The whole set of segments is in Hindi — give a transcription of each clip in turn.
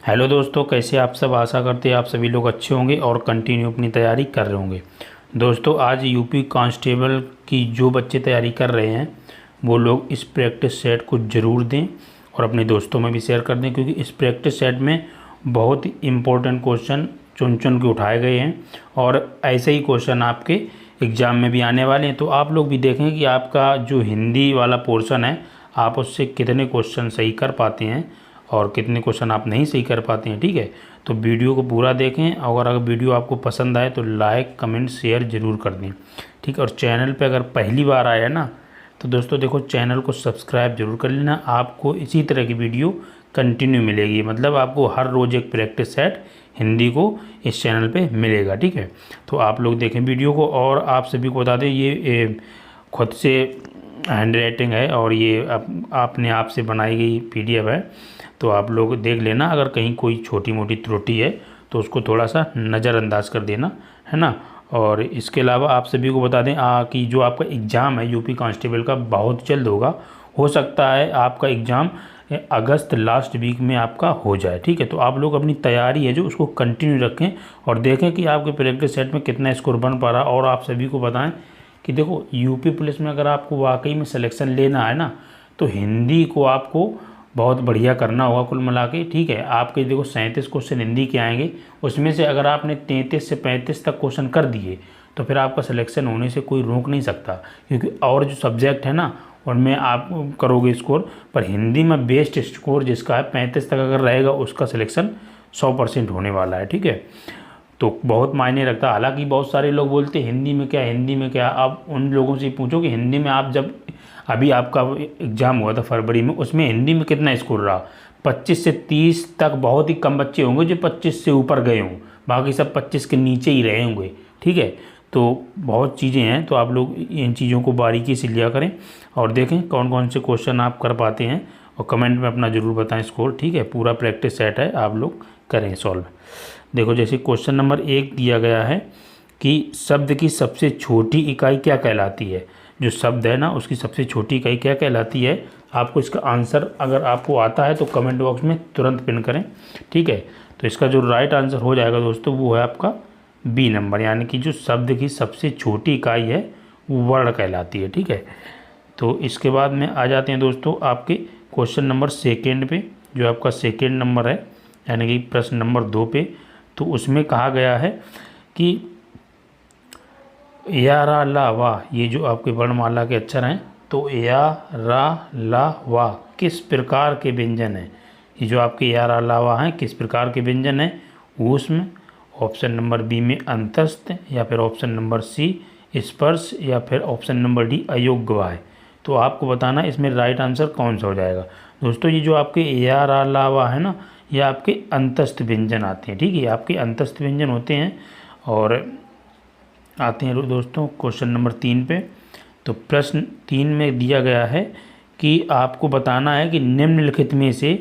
हेलो दोस्तों, कैसे आप सब। आशा करते हैं आप सभी लोग अच्छे होंगे और कंटिन्यू अपनी तैयारी कर रहे होंगे। दोस्तों, आज यूपी कांस्टेबल की जो बच्चे तैयारी कर रहे हैं वो लोग इस प्रैक्टिस सेट को ज़रूर दें और अपने दोस्तों में भी शेयर कर दें, क्योंकि इस प्रैक्टिस सेट में बहुत ही इम्पोर्टेंट क्वेश्चन चुन चुन के उठाए गए हैं और ऐसे ही क्वेश्चन आपके एग्ज़ाम में भी आने वाले हैं। तो आप लोग भी देखें कि आपका जो हिंदी वाला पोर्शन है आप उससे कितने क्वेश्चन सही कर पाते हैं और कितने क्वेश्चन आप नहीं सही कर पाते हैं। ठीक है, तो वीडियो को पूरा देखें और अगर वीडियो आपको पसंद आए तो लाइक कमेंट शेयर ज़रूर कर दें। ठीक है, और चैनल पे अगर पहली बार आया है ना तो दोस्तों देखो, चैनल को सब्सक्राइब जरूर कर लेना। आपको इसी तरह की वीडियो कंटिन्यू मिलेगी, मतलब आपको हर रोज़ एक प्रैक्टिस सेट हिंदी को इस चैनल पे मिलेगा। ठीक है, तो आप लोग देखें वीडियो को। और आप सभी को बता दें, ये खुद से हैंड राइटिंग है और ये आपने आप से बनाई गई PDF है, तो आप लोग देख लेना। अगर कहीं कोई छोटी मोटी त्रुटि है तो उसको थोड़ा सा नज़रअंदाज कर देना, है ना। और इसके अलावा आप सभी को बता दें कि जो आपका एग्ज़ाम है यूपी कांस्टेबल का बहुत जल्द होगा। हो सकता है आपका एग्ज़ाम अगस्त लास्ट वीक में आपका हो जाए। ठीक है, तो आप लोग अपनी तैयारी है जो उसको कंटिन्यू रखें और देखें कि आपके प्रैक्टिस सेट में कितना स्कोर बन पा रहा। और आप सभी को बताएं कि देखो, यूपी पुलिस में अगर आपको वाकई में सिलेक्शन लेना है ना तो हिंदी को आपको बहुत बढ़िया करना होगा कुल मिला के। ठीक है, आपके देखो 37 क्वेश्चन हिंदी के आएंगे, उसमें से अगर आपने 33 से 35 तक क्वेश्चन कर दिए तो फिर आपका सिलेक्शन होने से कोई रोक नहीं सकता, क्योंकि और जो सब्जेक्ट है ना उनमें आप करोगे स्कोर, पर हिंदी में बेस्ट स्कोर जिसका है 35 तक अगर रहेगा उसका सिलेक्शन 100% होने वाला है। ठीक है, तो बहुत मायने रखता है। हालांकि बहुत सारे लोग बोलते हैं हिंदी में क्या, हिंदी में क्या। आप उन लोगों से पूछो कि हिंदी में आप जब अभी आपका एग्ज़ाम हुआ था फरवरी में, उसमें हिंदी में कितना स्कोर रहा। 25 से 30 तक बहुत ही कम बच्चे होंगे जो 25 से ऊपर गए हों, बाकी सब 25 के नीचे ही रहे होंगे। ठीक है, तो बहुत चीज़ें हैं, तो आप लोग इन चीज़ों को बारीकी से लिया करें और देखें कौन कौन से क्वेश्चन आप कर पाते हैं और कमेंट में अपना ज़रूर बताएं स्कोर। ठीक है, पूरा प्रैक्टिस सेट है, आप लोग करें सॉल्व। देखो, जैसे क्वेश्चन नंबर 1 दिया गया है कि शब्द की सबसे छोटी इकाई क्या कहलाती है। जो शब्द है ना उसकी सबसे छोटी इकाई क्या कहलाती है। आपको इसका आंसर अगर आपको आता है तो कमेंट बॉक्स में तुरंत पिन करें। ठीक है, तो इसका जो राइट आंसर हो जाएगा दोस्तों वो है आपका B नंबर, यानी कि जो शब्द की सबसे छोटी इकाई है वो वर्ण कहलाती है। ठीक है, तो इसके बाद में आ जाते हैं दोस्तों आपके क्वेश्चन नंबर 2 पे, जो आपका 2 नंबर है, यानी कि प्रश्न नंबर 2 पे। तो उसमें कहा गया है कि या रा ला वाह, ये जो आपके वर्णमाला के अक्षर हैं, तो या रा ला वाह किस प्रकार के व्यंजन हैं। ये जो आपके या रा ला वाह हैं किस प्रकार के व्यंजन हैं। ऊष्म, ऑप्शन नंबर B में अंतस्थ, या फिर ऑप्शन नंबर C स्पर्श, या फिर ऑप्शन नंबर D अयोग्य वाह है। तो आपको बताना इसमें राइट आंसर कौन सा हो जाएगा। दोस्तों, ये जो आपके या रा ला वाह है ना, ये आपके अंतस्थ व्यंजन आते हैं। ठीक है, आपके अंतस्थ व्यंजन होते हैं। और आते हैं दोस्तों क्वेश्चन नंबर 3 पे। तो प्रश्न 3 में दिया गया है कि आपको बताना है कि निम्नलिखित में से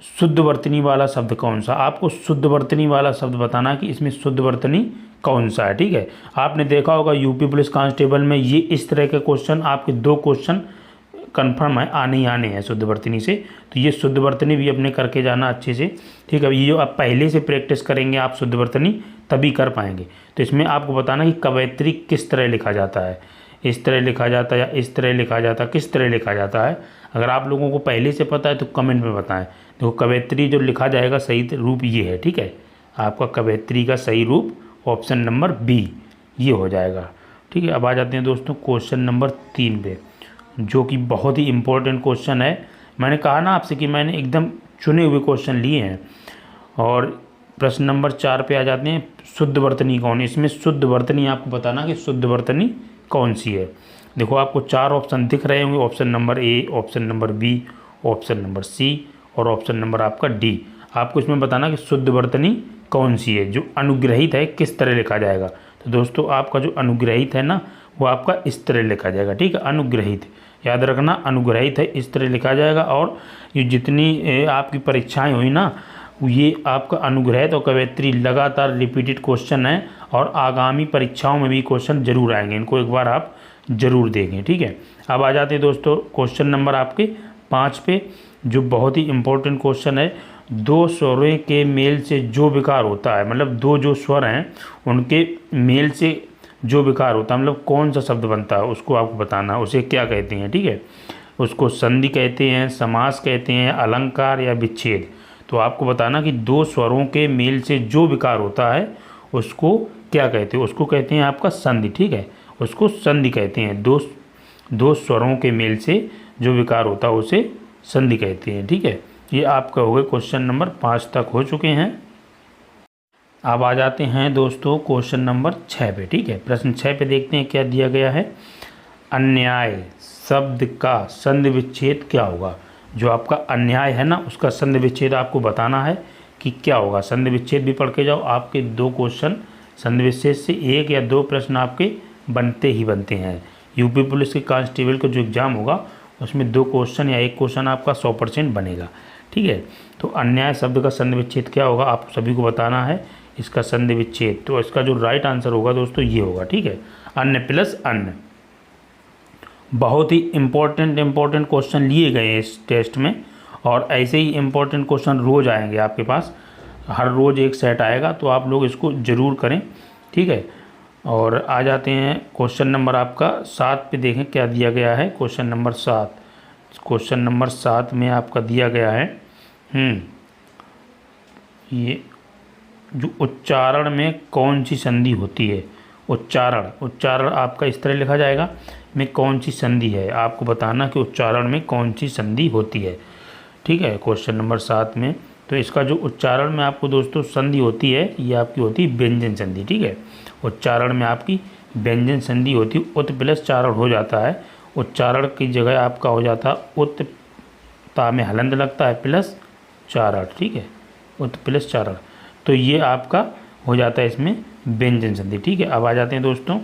शुद्ध वर्तनी वाला शब्द कौन सा। आपको शुद्ध वर्तनी वाला शब्द बताना है कि इसमें शुद्ध वर्तनी कौन सा है। ठीक है, आपने देखा होगा यूपी पुलिस कांस्टेबल में ये इस तरह के क्वेश्चन आपके 2 क्वेश्चन कन्फर्म है, आने ही आने हैं शुद्ध वर्तनी से। तो ये शुद्ध वर्तनी भी अपने करके जाना अच्छे से। ठीक है, ये आप पहले से प्रैक्टिस करेंगे आप शुद्ध वर्तनी तभी कर पाएंगे। तो इसमें आपको बताना कि कवयित्री किस तरह लिखा जाता है, इस तरह लिखा जाता है या इस तरह लिखा जाता है, किस तरह लिखा जाता है। अगर आप लोगों को पहले से पता है तो कमेंट में बताएं। देखो, कवयित्री जो लिखा जाएगा सही रूप ये है। ठीक है, आपका कवयित्री का सही रूप ऑप्शन नंबर B ये हो जाएगा। ठीक है, अब आ जाते हैं दोस्तों क्वेश्चन नंबर 3 पे, जो कि बहुत ही इम्पोर्टेंट क्वेश्चन है। मैंने कहा ना आपसे कि मैंने एकदम चुने हुए क्वेश्चन लिए हैं। और प्रश्न नंबर 4 पे आ जाते हैं, शुद्ध वर्तनी कौन है। इसमें शुद्ध वर्तनी आपको बताना कि शुद्ध वर्तनी कौन सी है। देखो, आपको 4 ऑप्शन दिख रहे होंगे, option number A, option number B, option number C और ऑप्शन नंबर आपका D। आपको इसमें बताना कि शुद्ध वर्तनी कौन सी है। जो अनुग्रहित है किस तरह लिखा जाएगा। तो दोस्तों, आपका जो अनुग्रहित है ना वो आपका इस तरह लिखा जाएगा। ठीक है, अनुग्रहित याद रखना, अनुग्रहित है इस तरह लिखा जाएगा। और ये जितनी आपकी परीक्षाएं हुई ना, ये आपका अनुग्रहित और कवयित्री लगातार रिपीटेड क्वेश्चन है और आगामी परीक्षाओं में भी क्वेश्चन जरूर आएंगे। इनको एक बार आप जरूर देखें। ठीक है, अब आ जाते हैं दोस्तों क्वेश्चन नंबर आपके 5 पे, जो बहुत ही इम्पोर्टेंट क्वेश्चन है। दो स्वरों के मेल से जो विकार होता है, मतलब दो जो स्वर हैं उनके मेल से जो विकार होता है, मतलब कौन सा शब्द बनता है उसको आपको बताना है, उसे क्या कहते हैं। ठीक है, उसको संधि कहते हैं, समास कहते हैं, अलंकार या विच्छेद। तो आपको बताना कि दो स्वरों के मेल से जो विकार होता है उसको क्या कहते हैं, उसको कहते हैं आपका संधि। ठीक है, उसको संधि कहते हैं। दो स्वरों के मेल से जो विकार होता है उसे संधि कहते हैं। ठीक है, ये आपका हो गए क्वेश्चन नंबर 5 तक हो चुके हैं। अब आ जाते हैं दोस्तों क्वेश्चन नंबर 6 पे। ठीक है, प्रश्न 6 पे देखते हैं क्या दिया गया है। अन्याय शब्द का संधि विच्छेद क्या होगा। जो आपका अन्याय है ना, उसका संधि विच्छेद आपको बताना है कि क्या होगा। संधि विच्छेद भी पढ़ के जाओ, आपके 2 क्वेश्चन संधि विच्छेद से 1 या 2 प्रश्न आपके बनते ही बनते हैं। यूपी पुलिस के कांस्टेबल का जो एग्ज़ाम होगा उसमें 2 क्वेश्चन या 1 क्वेश्चन आपका 100% बनेगा। ठीक है, तो अन्याय शब्द का संधि विच्छेद क्या होगा आप सभी को बताना है, इसका संधि विच्छेद। तो इसका जो राइट आंसर होगा दोस्तों ये होगा। ठीक है, अन्य प्लस अन्न। बहुत ही इम्पोर्टेंट क्वेश्चन लिए गए हैं इस टेस्ट में, और ऐसे ही इम्पोर्टेंट क्वेश्चन रोज़ आएंगे आपके पास, हर रोज़ एक सेट आएगा, तो आप लोग इसको ज़रूर करें। ठीक है, और आ जाते हैं क्वेश्चन नंबर आपका 7 पे। देखें क्या दिया गया है। क्वेश्चन नंबर 7, क्वेश्चन नंबर 7 में आपका दिया गया है ये जो उच्चारण में कौन सी संधि होती है। उच्चारण आपका इस तरह लिखा जाएगा, में कौन सी संधि है, आपको बताना कि उच्चारण में कौन सी संधि होती है। ठीक है, क्वेश्चन नंबर 7 में तो इसका जो उच्चारण में आपको दोस्तों संधि होती है, ये आपकी होती है व्यंजन संधि। ठीक है, उच्चारण में आपकी व्यंजन संधि होती है। उत प्लस चारण हो जाता है, उच्चारण की जगह आपका हो जाता है उत, ता में हलंत लगता है प्लस चारण। ठीक है, उत प्लस चारण, तो ये आपका हो जाता है इसमें व्यंजन संधि। ठीक है, अब आ जाते हैं दोस्तों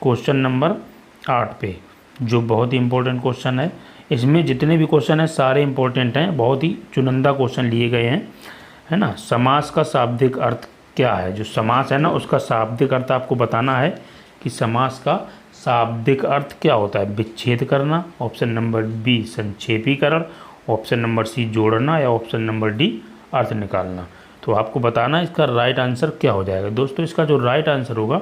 क्वेश्चन नंबर 8 पे, जो बहुत ही इंपॉर्टेंट क्वेश्चन है। इसमें जितने भी क्वेश्चन हैं सारे इंपॉर्टेंट हैं, बहुत ही चुनिंदा क्वेश्चन लिए गए हैं, है ना। समास का शाब्दिक अर्थ क्या है। जो समास है ना उसका शाब्दिक अर्थ आपको बताना है कि समास का शाब्दिक अर्थ क्या होता है। विच्छेद करना, ऑप्शन नंबर बी संक्षेपीकरण, ऑप्शन नंबर सी जोड़ना, या ऑप्शन नंबर डी अर्थ निकालना। तो आपको बताना है इसका राइट आंसर क्या हो जाएगा। दोस्तों इसका जो राइट आंसर होगा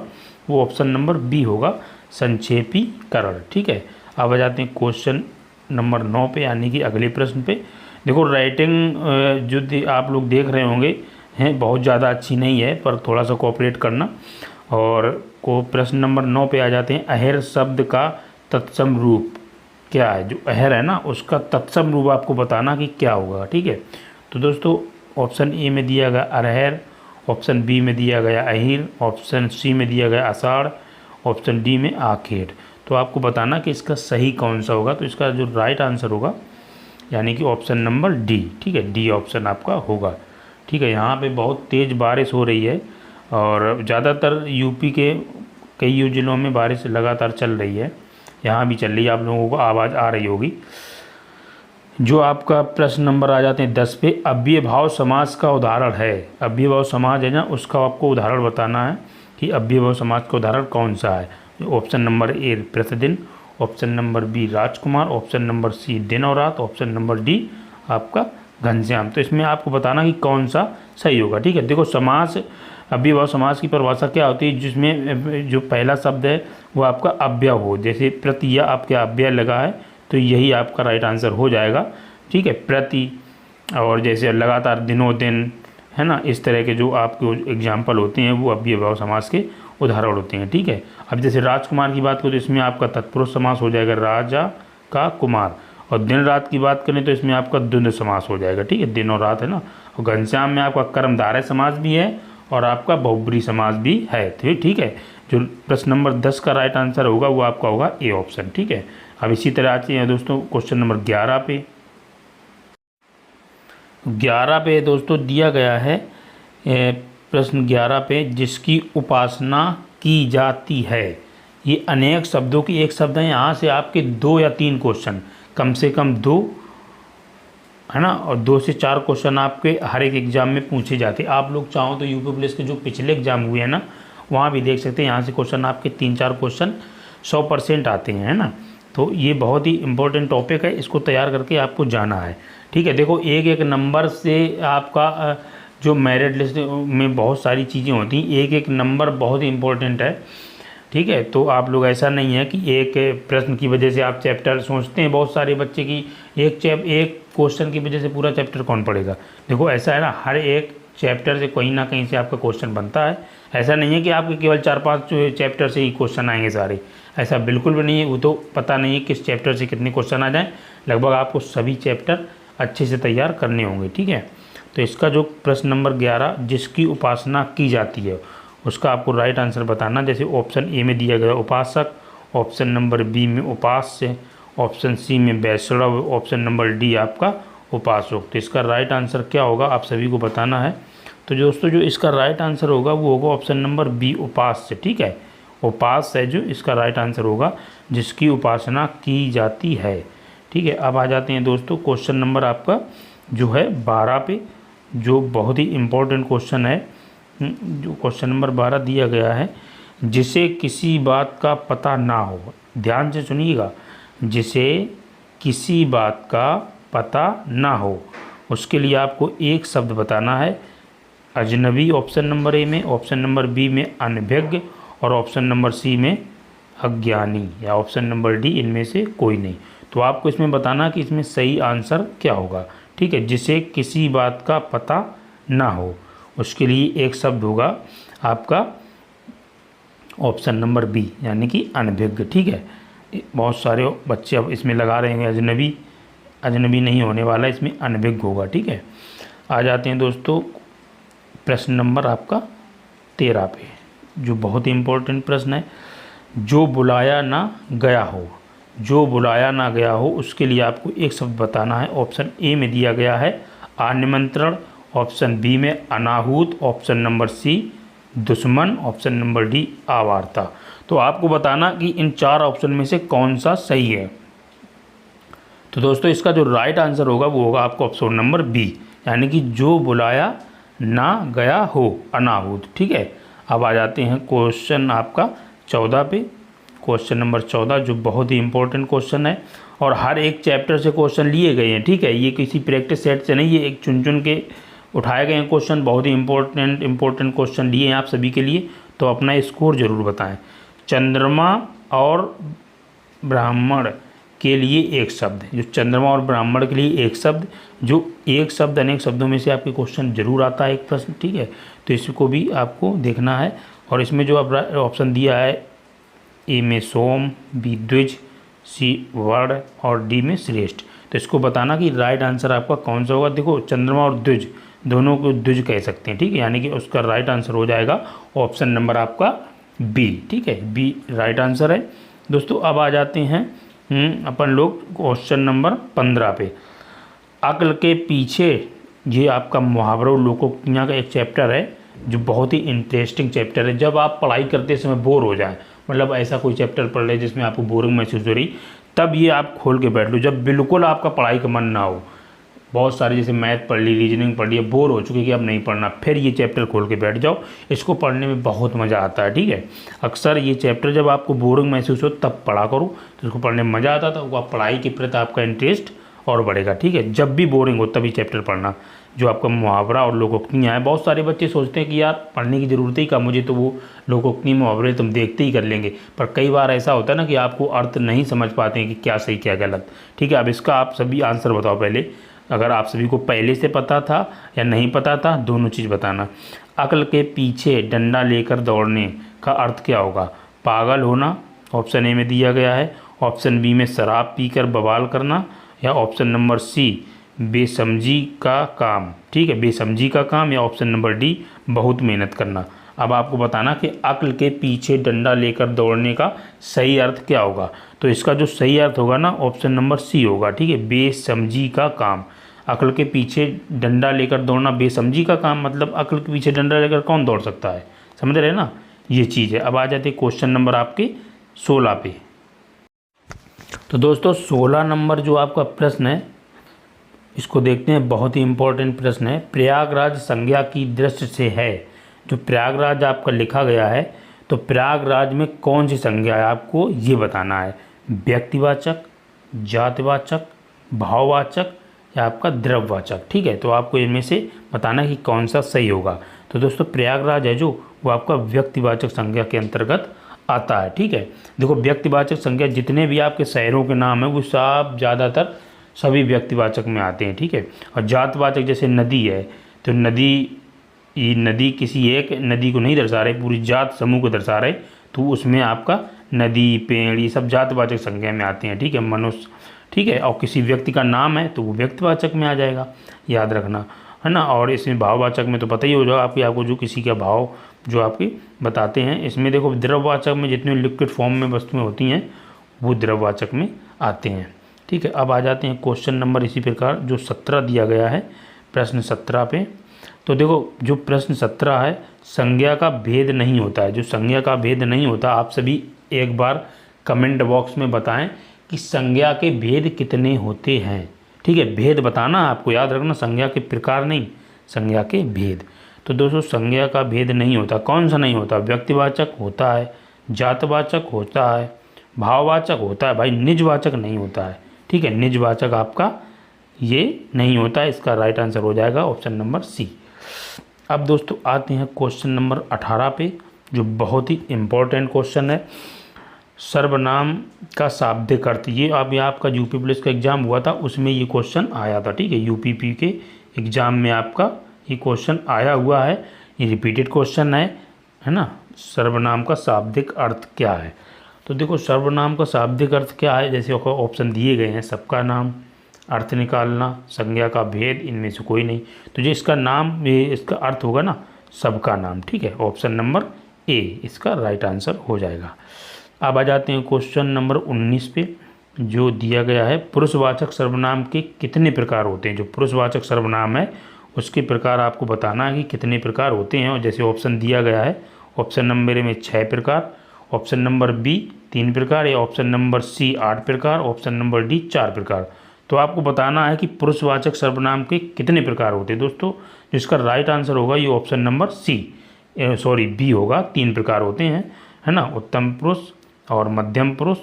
वो ऑप्शन नंबर बी होगा, संक्षेपीकरण। ठीक है, अब आ जाते हैं क्वेश्चन नंबर 9 पे, यानी कि अगले प्रश्न पे। देखो राइटिंग जो आप लोग देख रहे होंगे हैं बहुत ज़्यादा अच्छी नहीं है, पर थोड़ा सा कोऑपरेट करना। और को प्रश्न नंबर 9 पे आ जाते हैं। अहेर शब्द का तत्सम रूप क्या है। जो अहेर है ना उसका तत्सम रूप आपको बताना कि क्या होगा। ठीक है, तो दोस्तों ऑप्शन ए में दिया गया अरहर, ऑप्शन बी में दिया गया अहिर, ऑप्शन सी में दिया गया आषाढ़, ऑप्शन डी में आखेट। तो आपको बताना कि इसका सही कौन सा होगा। तो इसका जो राइट आंसर होगा यानी कि ऑप्शन नंबर डी। ठीक है, डी ऑप्शन आपका होगा। ठीक है, यहाँ पे बहुत तेज़ बारिश हो रही है और ज़्यादातर यूपी के कई ज़िलों में बारिश लगातार चल रही है, यहाँ भी चल रही है, आप लोगों को आवाज़ आ रही होगी। जो आपका प्रश्न नंबर आ जाते हैं 10 पे, अव्यय भाव समास का उदाहरण है। अव्यय भाव समास है ना, उसका आपको उदाहरण बताना है कि अव्यय भाव समास का उदाहरण कौन सा है। ऑप्शन नंबर ए प्रतिदिन, ऑप्शन नंबर बी राजकुमार, ऑप्शन नंबर सी दिन और रात, ऑप्शन नंबर डी आपका घनश्याम। तो इसमें आपको बताना कि कौन सा सही होगा। ठीक है, देखो समास, अव्यय भाव समास की परिभाषा क्या होती है, जिसमें जो पहला शब्द है वो आपका अव्यय हो। जैसे प्रति या आपके अव्यय लगा है तो यही आपका राइट आंसर हो जाएगा। ठीक है, प्रति, और जैसे लगातार, दिनों दिन, है ना, इस तरह के जो आपके एग्जाम्पल होते हैं वो अव्यय भाव समास के उदाहरण होते हैं। ठीक है, अब जैसे राजकुमार की बात करें तो इसमें आपका तत्पुरुष समास हो जाएगा राजा का कुमार, और दिन रात की बात करें तो इसमें आपका द्वंद्व समास हो जाएगा। ठीक है, दिन और रात है ना। और घनश्याम में आपका कर्मधारय समास भी है और आपका बहुब्री समास भी है। ठीक है, जो प्रश्न नंबर 10 का राइट आंसर होगा वो आपका होगा ए ऑप्शन। ठीक है, अब इसी तरह आते हैं दोस्तों क्वेश्चन नंबर 11 पे। 11 पे दोस्तों दिया गया है प्रश्न 11 पे, जिसकी उपासना की जाती है। ये अनेक शब्दों की एक शब्द है, यहाँ से आपके 2 या 3 क्वेश्चन, कम से कम 2, है ना, और 2 से 4 क्वेश्चन आपके हर एक एग्ज़ाम में पूछे जाते हैं। आप लोग चाहो तो यूपी पुलिस के जो पिछले एग्ज़ाम हुए हैं ना वहाँ भी देख सकते हैं, यहाँ से क्वेश्चन आपके 3-4 क्वेश्चन 100% आते हैं, है ना। तो ये बहुत ही इम्पोर्टेंट टॉपिक है, इसको तैयार करके आपको जाना है। ठीक है। देखो एक एक नंबर से आपका जो मेरिट लिस्ट में बहुत सारी चीज़ें होती हैं, एक एक नंबर बहुत ही इम्पोर्टेंट है। ठीक है, तो आप लोग ऐसा नहीं है कि एक प्रश्न की वजह से आप चैप्टर सोचते हैं बहुत सारे बच्चे की एक क्वेश्चन की वजह से पूरा चैप्टर कौन पढ़ेगा। देखो ऐसा है ना, हर एक चैप्टर से कहीं ना कहीं से आपका क्वेश्चन बनता है। ऐसा नहीं है कि आपके केवल 4-5 चैप्टर से ही क्वेश्चन आएंगे सारे, ऐसा बिल्कुल भी नहीं है। वो तो पता नहीं है किस चैप्टर से कितने क्वेश्चन आ जाएँ, लगभग आपको सभी चैप्टर अच्छे से तैयार करने होंगे। ठीक है, तो इसका जो प्रश्न नंबर 11, जिसकी उपासना की जाती है, उसका आपको राइट आंसर बताना। जैसे ऑप्शन ए में दिया गया उपासक, ऑप्शन नंबर बी में उपास्य, ऑप्शन सी में वैष्णव, ऑप्शन नंबर डी आपका उपासक। तो इसका राइट आंसर क्या होगा आप सभी को बताना है। तो दोस्तों जो इसका राइट आंसर होगा वो होगा ऑप्शन नंबर बी उपास्य। ठीक है, उपास्य है जो इसका राइट आंसर होगा, जिसकी उपासना की जाती है। ठीक है, अब आ जाते हैं दोस्तों क्वेश्चन नंबर आपका जो है 12 पे, जो बहुत ही इम्पोर्टेंट क्वेश्चन है। जो क्वेश्चन नंबर 12 दिया गया है, जिसे किसी बात का पता ना हो, ध्यान से सुनिएगा, जिसे किसी बात का पता ना हो, उसके लिए आपको एक शब्द बताना है। अजनबी ऑप्शन नंबर ए में, ऑप्शन नंबर बी में अनभिज्ञ, और ऑप्शन नंबर सी में अज्ञानी, या ऑप्शन नंबर डी इनमें से कोई नहीं। तो आपको इसमें बताना कि इसमें सही आंसर क्या होगा। ठीक है, जिसे किसी बात का पता ना हो, उसके लिए एक शब्द होगा आपका ऑप्शन नंबर बी, यानी कि अनभिज्ञ। ठीक है, बहुत सारे बच्चे अब इसमें लगा रहे हैं अजनबी, अजनबी नहीं होने वाला, इसमें अनभिज्ञ होगा। ठीक है, आ जाते हैं दोस्तों प्रश्न नंबर आपका 13 पे, जो बहुत ही इम्पोर्टेंट प्रश्न है। जो बुलाया ना गया हो, जो बुलाया ना गया हो, उसके लिए आपको एक शब्द बताना है। ऑप्शन ए में दिया गया है आनिमंत्रण, ऑप्शन बी में अनाहूत, ऑप्शन नंबर सी दुश्मन, ऑप्शन नंबर डी आवारता। तो आपको बताना कि इन 4 ऑप्शन में से कौन सा सही है। तो दोस्तों इसका जो राइट आंसर होगा वो होगा आपको ऑप्शन नंबर बी, यानी कि जो बुलाया ना गया हो, अनाहूत। ठीक है, अब आ जाते हैं क्वेश्चन आपका 14 पे, क्वेश्चन नंबर 14, जो बहुत ही इंपॉर्टेंट क्वेश्चन है और हर एक चैप्टर से क्वेश्चन लिए गए हैं। ठीक है, ये किसी प्रैक्टिस सेट से नहीं, ये एक चुन चुन के उठाए गए हैं क्वेश्चन, बहुत ही इंपॉर्टेंट क्वेश्चन लिए हैं आप सभी के लिए। तो अपना स्कोर जरूर बताएं। चंद्रमा और ब्राह्मण के लिए एक शब्द, जो चंद्रमा और ब्राह्मण के लिए एक शब्द, जो एक शब्द अनेक शब्दों में से आपके क्वेश्चन जरूर आता है एक प्रश्न। ठीक है, तो इसको भी आपको देखना है। और इसमें जो आप ऑप्शन दिया है, ए में सोम, बी द्विज, सी वर्ण और डी में श्रेष्ठ, तो इसको बताना कि राइट आंसर आपका कौन सा होगा। देखो चंद्रमा और द्विज दोनों को द्विज कह सकते हैं। ठीक है, यानी कि उसका राइट आंसर हो जाएगा ऑप्शन नंबर आपका बी। ठीक है, बी राइट आंसर है दोस्तों। अब आ जाते हैं अपन लोग क्वेश्चन नंबर 15 पे। अक्ल के पीछे, ये आपका मुहावरों लोकोक्तियाँ का एक चैप्टर है, जो बहुत ही इंटरेस्टिंग चैप्टर है। जब आप पढ़ाई करते समय बोर हो जाए, मतलब ऐसा कोई चैप्टर पढ़ ले जिसमें आपको बोरिंग महसूस हो रही, तब ये आप खोल के बैठ लो। जब बिल्कुल आपका पढ़ाई का मन ना हो, बहुत सारे जैसे मैथ पढ़ ली, रीजनिंग पढ़ ली, बोर हो चुके कि अब नहीं पढ़ना, फिर ये चैप्टर खोल के बैठ जाओ। इसको पढ़ने में बहुत मज़ा आता है। ठीक है, अक्सर ये चैप्टर जब आपको बोरिंग महसूस हो तब पढ़ा करो, तो इसको पढ़ने में मज़ा आता था, वो आप पढ़ाई के प्रति आपका इंटरेस्ट और बढ़ेगा। ठीक है, जब भी बोरिंग हो तभी चैप्टर पढ़ना, जो आपका मुहावरा और लोकोक्तियाँ हैं। बहुत सारे बच्चे सोचते हैं कि यार पढ़ने की ज़रूरत ही का, मुझे तो वो लोकोक्ति मुहावरे तुम देखते ही कर लेंगे। पर कई बार ऐसा होता है ना कि आपको अर्थ नहीं समझ पाते हैं कि क्या सही क्या गलत। ठीक है, अब इसका आप सभी आंसर बताओ पहले, अगर आप सभी को पहले से पता था या नहीं पता था, दोनों चीज़ बताना। अक्ल के पीछे डंडा लेकर दौड़ने का अर्थ क्या होगा। पागल होना ऑप्शन ए में दिया गया है, ऑप्शन बी में शराब पीकर बवाल करना, या ऑप्शन नंबर सी बेसमझी का काम। ठीक है, बेसमझी का काम, या ऑप्शन नंबर डी बहुत मेहनत करना। अब आपको बताना कि अक्ल के पीछे डंडा लेकर दौड़ने का सही अर्थ क्या होगा। तो इसका जो सही अर्थ होगा ना, ऑप्शन नंबर सी होगा। ठीक है, बेसमझी का काम। अक्ल के पीछे डंडा लेकर दौड़ना बेसमझी का काम, मतलब अक्ल के पीछे डंडा लेकर कौन दौड़ सकता है, समझ रहे हैं ना, ये चीज़ है। अब आ जाते क्वेश्चन नंबर आपके 16 पे। तो दोस्तों 16 नंबर जो आपका प्रश्न है, इसको देखते हैं, बहुत ही इंपॉर्टेंट प्रश्न है। प्रयागराज संज्ञा की दृष्टि से है, जो प्रयागराज आपका लिखा गया है, तो प्रयागराज में कौन सी संज्ञा है आपको ये बताना है। व्यक्तिवाचक, जातिवाचक, भाववाचक या आपका द्रववाचक। ठीक है, तो आपको इनमें से बताना कि कौन सा सही होगा। तो दोस्तों प्रयागराज है जो, वो आपका व्यक्तिवाचक संज्ञा के अंतर्गत आता है। ठीक है, देखो व्यक्तिवाचक संज्ञा जितने भी आपके शहरों के नाम हैं वो सब ज़्यादातर सभी व्यक्तिवाचक में आते हैं। ठीक है, और जातवाचक जैसे नदी है, तो ये नदी किसी एक नदी को नहीं दर्शा रहे, पूरी जात समूह को दर्शा रहे, तो उसमें आपका नदी, पेड़, ये सब जातवाचक संज्ञा में आते हैं। ठीक है, मनुष्य। ठीक है, और किसी व्यक्ति का नाम है तो वो व्यक्तिवाचक में आ जाएगा, याद रखना है ना। और इसमें भाववाचक में तो पता ही हो जाएगा आपको जो किसी का भाव जो आपके बताते हैं। इसमें देखो द्रववाचक में जितनी लिक्विड फॉर्म में वस्तुएं होती हैं वो द्रववाचक में आते हैं। ठीक है, अब आ जाते हैं क्वेश्चन नंबर इसी प्रकार जो 17 दिया गया है, प्रश्न 17 पे। तो देखो जो प्रश्न 17 है, संज्ञा का भेद नहीं होता है। जो संज्ञा का भेद नहीं होता, आप सभी एक बार कमेंट बॉक्स में बताएं कि संज्ञा के भेद कितने होते हैं। ठीक है, भेद बताना आपको, याद रखना, संज्ञा के प्रकार नहीं, संज्ञा के भेद। तो दोस्तों संज्ञा का भेद नहीं होता। कौन सा नहीं होता? व्यक्तिवाचक होता है, जातवाचक होता है, भाववाचक होता है, भाई निजवाचक नहीं होता है। ठीक है, निजवाचक आपका ये नहीं होता है। इसका राइट आंसर हो जाएगा ऑप्शन नंबर सी। अब दोस्तों आते हैं क्वेश्चन नंबर 18 पे, जो बहुत ही इम्पोर्टेंट क्वेश्चन है। सर्वनाम का शाब्दिक अर्थ, ये अभी आपका यूपी पुलिस का एग्ज़ाम हुआ था, उसमें ये क्वेश्चन आया था। ठीक है, यूपीपी के एग्ज़ाम में आपका ये क्वेश्चन आया हुआ है, ये रिपीटेड क्वेश्चन है ना। सर्वनाम का शाब्दिक अर्थ क्या है? तो देखो सर्वनाम का शाब्दिक अर्थ क्या है, जैसे ऑप्शन दिए गए हैं, सबका नाम, अर्थ निकालना, संज्ञा का भेद, इनमें से कोई नहीं। तो जो इसका नाम, ये इसका अर्थ होगा ना, सबका नाम। ठीक है, ऑप्शन नंबर ए इसका राइट आंसर हो जाएगा। अब आ जाते हैं क्वेश्चन नंबर 19 पे, जो दिया गया है, पुरुषवाचक सर्वनाम के कितने प्रकार होते हैं। जो पुरुषवाचक सर्वनाम है उसके प्रकार आपको बताना है कि कितने प्रकार होते हैं। और जैसे ऑप्शन दिया गया है, ऑप्शन नंबर ए में 6 प्रकार, ऑप्शन नंबर बी 3 प्रकार, या ऑप्शन नंबर सी 8 प्रकार, ऑप्शन नंबर डी 4 प्रकार। तो आपको बताना है कि पुरुषवाचक सर्वनाम के कितने प्रकार होते हैं। दोस्तों जिसका राइट आंसर होगा ये ऑप्शन नंबर बी होगा। 3 प्रकार होते हैं, है ना, उत्तम पुरुष और मध्यम पुरुष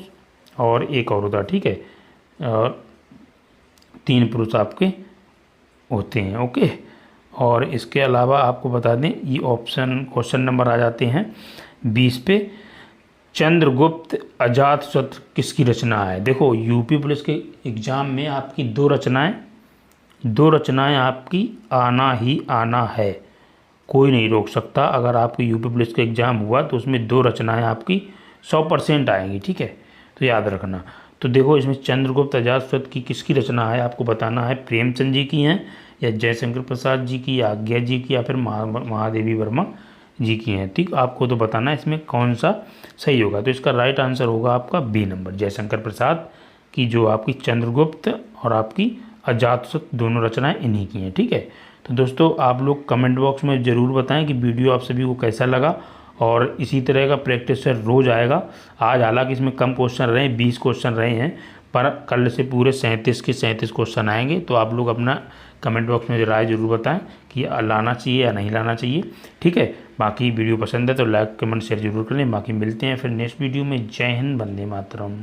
और एक और होता। ठीक है, और 3 पुरुष आपके होते हैं। ओके, और इसके अलावा आपको बता दें, ये क्वेश्चन नंबर आ जाते हैं 20 पे, चंद्रगुप्त अजातशत्रु किसकी रचना है। देखो यूपी पुलिस के एग्ज़ाम में आपकी दो रचनाएं आपकी आना ही आना है, कोई नहीं रोक सकता। अगर आपको यूपी पुलिस का एग्ज़ाम हुआ तो उसमें 2 रचनाएं आपकी 100% आएंगी। ठीक है, तो याद रखना। तो देखो इसमें चंद्रगुप्त अजातशत्रु की किसकी रचना है, आपको बताना है, प्रेमचंद जी की हैं, या जयशंकर प्रसाद जी की, या आज्ञा जी की, या फिर महादेवी वर्मा जी की हैं। ठीक, आपको तो बताना है इसमें कौन सा सही होगा। तो इसका राइट आंसर होगा आपका बी नंबर, जयशंकर प्रसाद की जो आपकी चंद्रगुप्त और आपकी अजातशत्रु दोनों रचनाएं इन्हीं की हैं। ठीक है, तो दोस्तों आप लोग कमेंट बॉक्स में ज़रूर बताएं कि वीडियो आप सभी को कैसा लगा, और इसी तरह का प्रैक्टिस सेट रोज़ आएगा। आज हालांकि इसमें कम क्वेश्चन रहे, 20 क्वेश्चन रहे हैं, पर कल से पूरे 37 के 37 क्वेश्चन आएंगे। तो आप लोग अपना कमेंट बॉक्स में राय ज़रूर बताएं कि लाना चाहिए या नहीं लाना चाहिए। ठीक है, बाकी वीडियो पसंद है तो लाइक कमेंट शेयर जरूर करें। बाकी मिलते हैं फिर नेक्स्ट वीडियो में। जय हिंद, वंदे मातरम।